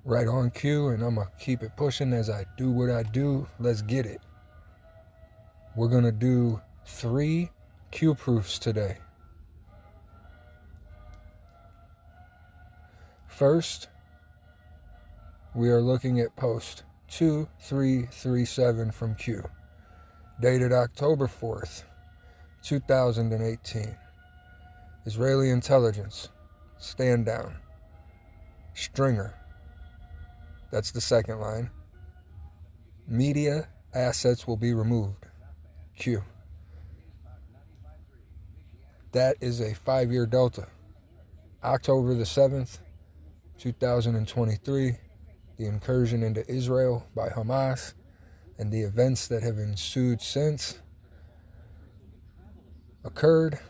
Right on cue, and I'm going to keep it pushing as I do what I do. Let's get it. We're going to do 3 Q proofs today. First, we are looking at post 2337 from Q, dated October 4th, 2018. Israeli intelligence, stand down. Stringer, that's the second line. Media assets will be removed. Q. That is a 5-year delta. October the 7th, 2023, the incursion into Israel by Hamas and the events that have ensued since occurred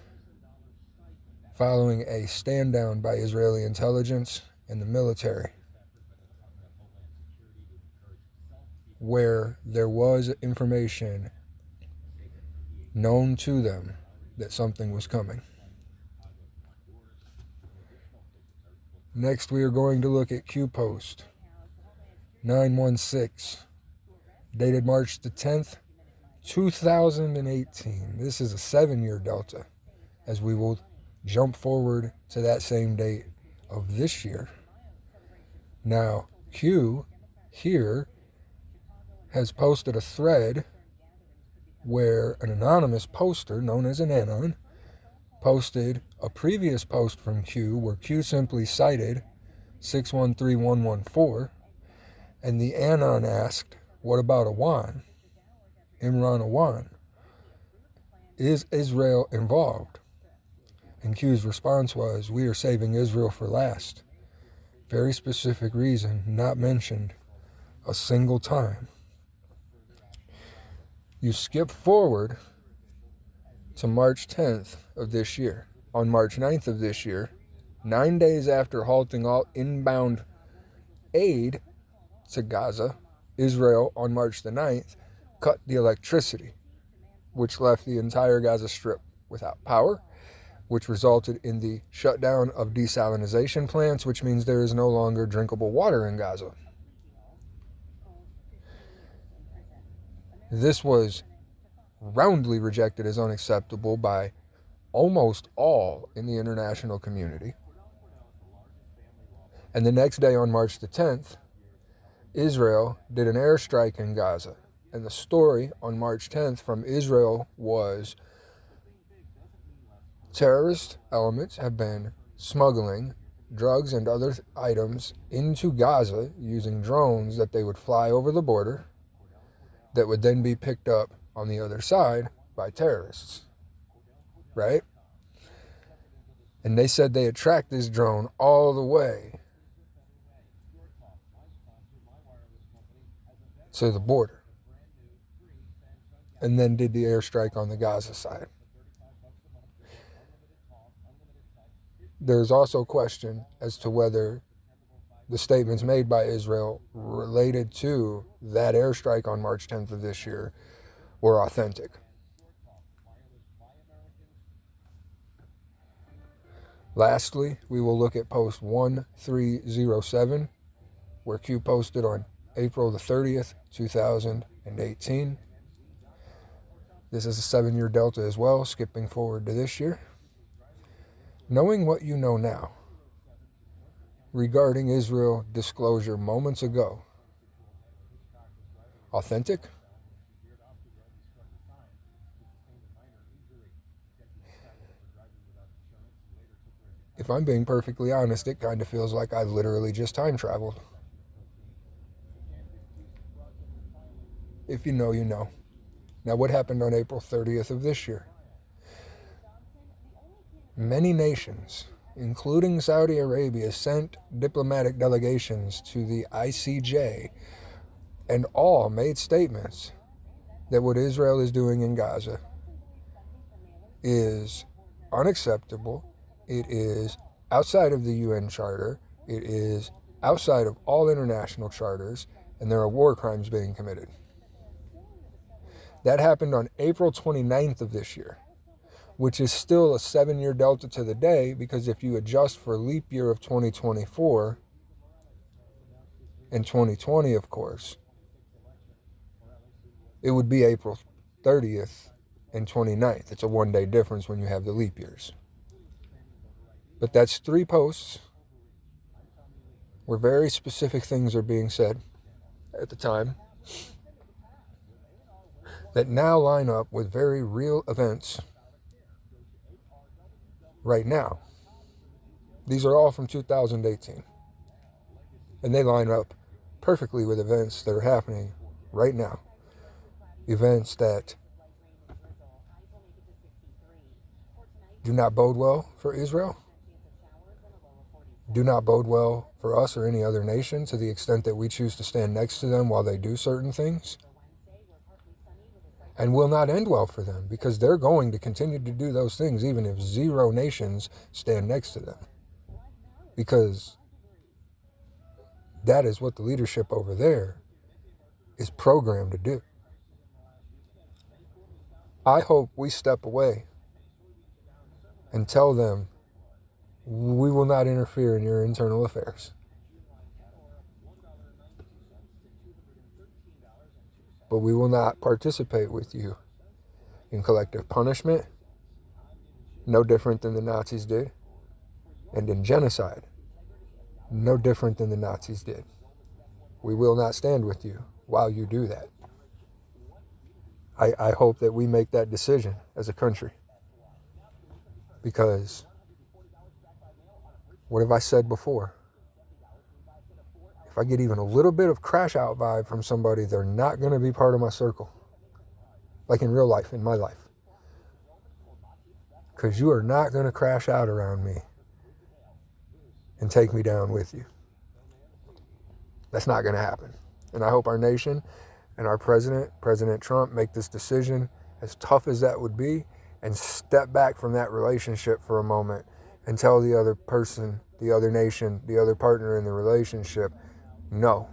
following a stand down by Israeli intelligence and the military, where there was information known to them that something was coming. Next, we are going to look at Q Post 916, dated March the 10th, 2018. This is a 7-year delta, as we will jump forward to that same date of this year. Now, Q here has posted a thread where an anonymous poster known as an Anon posted a previous post from Q where Q simply cited 613114, and the Anon asked, what about Awan? Imran Awan? Is Israel involved? And Q's response was, we are saving Israel for last. Very specific reason, not mentioned a single time. You skip forward to March 10th of this year. On March 9th of this year, 9 days after halting all inbound aid to Gaza, Israel on March the 9th cut the electricity, which left the entire Gaza Strip without power, which resulted in the shutdown of desalination plants, which means there is no longer drinkable water in Gaza. This was roundly rejected as unacceptable by almost all in the international community. And the next day, on March the 10th, Israel did an airstrike in Gaza. And the story on March 10th from Israel was terrorist elements have been smuggling drugs and other items into Gaza using drones that they would fly over the border that would then be picked up on the other side by terrorists, right? And they said they had tracked this drone all the way to the border and then did the airstrike on the Gaza side. There's also question as to whether the statements made by Israel related to that airstrike on March 10th of this year were authentic. Lastly, we will look at post 1307, where Q posted on April the 30th, 2018. This is a 7-year delta as well, skipping forward to this year. Knowing what you know now regarding Israel disclosure moments ago, authentic? If I'm being perfectly honest, it kind of feels like I literally just time traveled. If you know, you know. Now, what happened on April 30th of this year? Many nations, including Saudi Arabia, sent diplomatic delegations to the ICJ and all made statements that what Israel is doing in Gaza is unacceptable. It is outside of the UN Charter. It is outside of all international charters, and there are war crimes being committed. That happened on April 29th of this year, which is still a 7-year delta to the day, because if you adjust for leap year of 2024, in 2020, of course, it would be April 30th and 29th. It's a one-day difference when you have the leap years. But that's 3 posts where very specific things are being said at the time that now line up with very real events right now. These are all from 2018. And they line up perfectly with events that are happening right now. Events that do not bode well for Israel, do not bode well for us or any other nation to the extent that we choose to stand next to them while they do certain things, and will not end well for them because they're going to continue to do those things even if 0 nations stand next to them, because that is what the leadership over there is programmed to do. I hope we step away and tell them, we will not interfere in your internal affairs. But we will not participate with you in collective punishment, no different than the Nazis did, and in genocide, no different than the Nazis did. We will not stand with you while you do that. I hope that we make that decision as a country. Because what have I said before? If I get even a little bit of crash out vibe from somebody, they're not going to be part of my circle. Like in real life, in my life. Because you are not going to crash out around me and take me down with you. That's not going to happen. And I hope our nation and our president, President Trump, make this decision, as tough as that would be, and step back from that relationship for a moment and tell the other person, the other nation, the other partner in the relationship, no.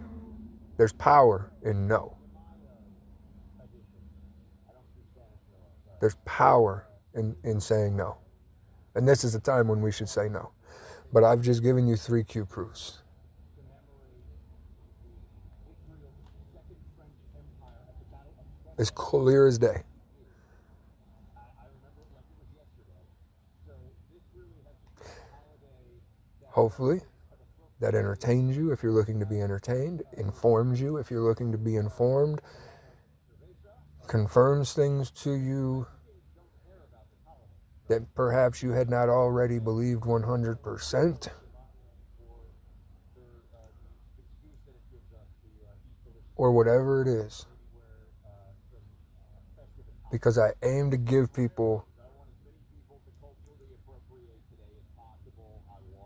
There's power in no. There's power in saying no. And this is the time when we should say no. But I've just given you 3 Q proofs. As clear as day. Hopefully, that entertains you if you're looking to be entertained, informs you if you're looking to be informed, confirms things to you that perhaps you had not already believed 100%. Or whatever it is. Because I aim to give people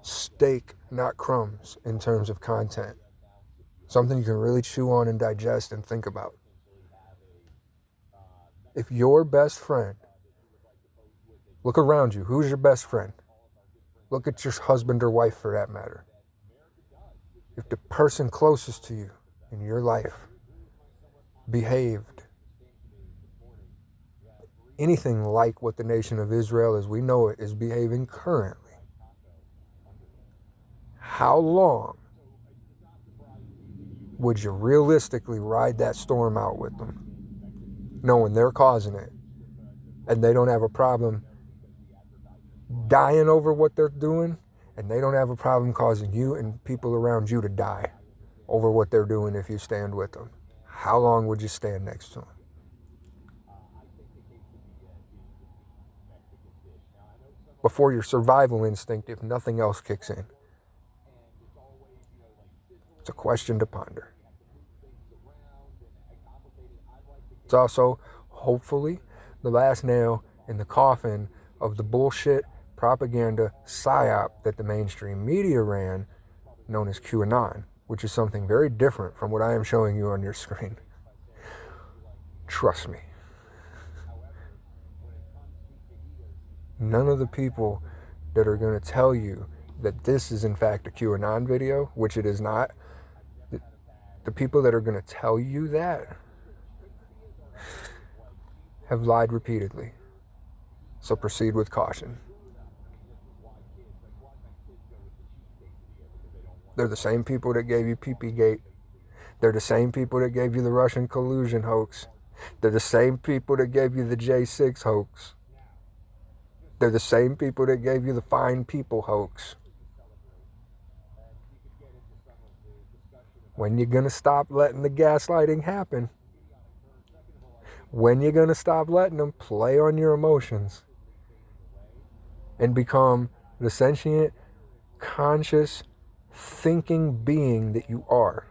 steak, not crumbs, in terms of content. Something you can really chew on and digest and think about. If your best friend, look around you, who's your best friend? Look at your husband or wife for that matter. If the person closest to you in your life behaved anything like what the nation of Israel as we know it is behaving currently, how long would you realistically ride that storm out with them, knowing they're causing it and they don't have a problem dying over what they're doing, and they don't have a problem causing you and people around you to die over what they're doing if you stand with them? How long would you stand next to them? Before your survival instinct, if nothing else, kicks in. It's a question to ponder. It's also, hopefully, the last nail in the coffin of the bullshit propaganda psyop that the mainstream media ran, known as QAnon, which is something very different from what I am showing you on your screen. Trust me. None of the people that are going to tell you that this is in fact a QAnon video, which it is not, the people that are going to tell you that have lied repeatedly. So proceed with caution. They're the same people that gave you PP Gate They're the same people that gave you the Russian collusion hoax. They're the same people that gave you the J6 hoax. They're the same people that gave you the fine people hoax. When you're going to stop letting the gaslighting happen? When you're going to stop letting them play on your emotions and become the sentient, conscious, thinking being that you are,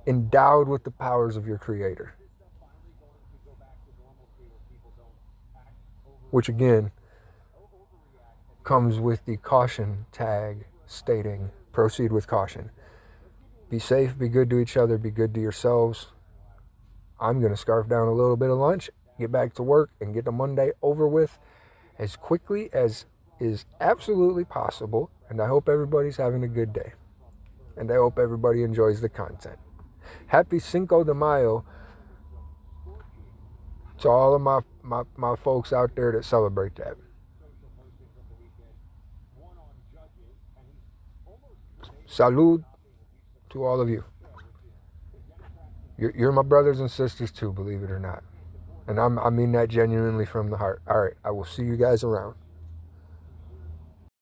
endowed with the powers of your Creator? Which again comes with the caution tag stating, proceed with caution. Be safe, be good to each other, be good to yourselves. I'm going to scarf down a little bit of lunch, get back to work, and get the Monday over with as quickly as is absolutely possible. And I hope everybody's having a good day. And I hope everybody enjoys the content. Happy Cinco de Mayo to all of my folks out there that celebrate that. Salud to all of you. You're my brothers and sisters too, believe it or not. And I mean that genuinely from the heart. All right, I will see you guys around.